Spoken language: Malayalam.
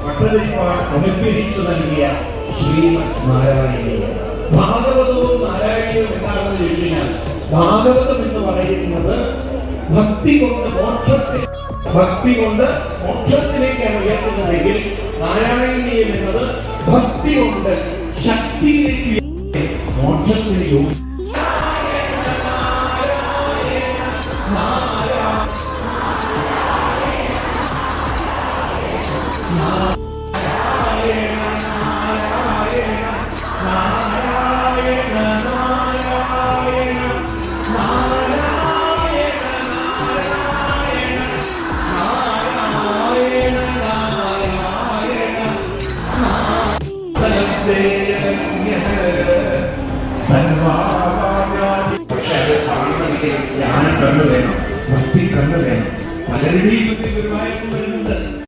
പട്ടതിരിപ്പാട് അനുഗ്രഹിച്ചു നൽകിയ ശ്രീമദ് നാരായണീയം. ഭാഗവതവും നാരായണീയവും എന്താണെന്ന് ചോദിച്ചു കഴിഞ്ഞാൽ, ഭാഗവതം എന്ന് പറയുന്നത് ഭക്തി കൊണ്ട് മോക്ഷത്തിലേക്കാണ് ഉയർത്തുന്നതെങ്കിൽ, നാരായണീയം എന്നത് ഭക്തി കൊണ്ട് ശക്തിയിലേക്ക് മോക്ഷത്തിന് പക്ഷെ അത് കാണണമെങ്കിൽ ജ്ഞാനം കണ്ടു വേണം, ഭക്തി കണ്ടു വേണം. പലരുടെയും ഗുരുവായൂർ വരുന്നുണ്ട്.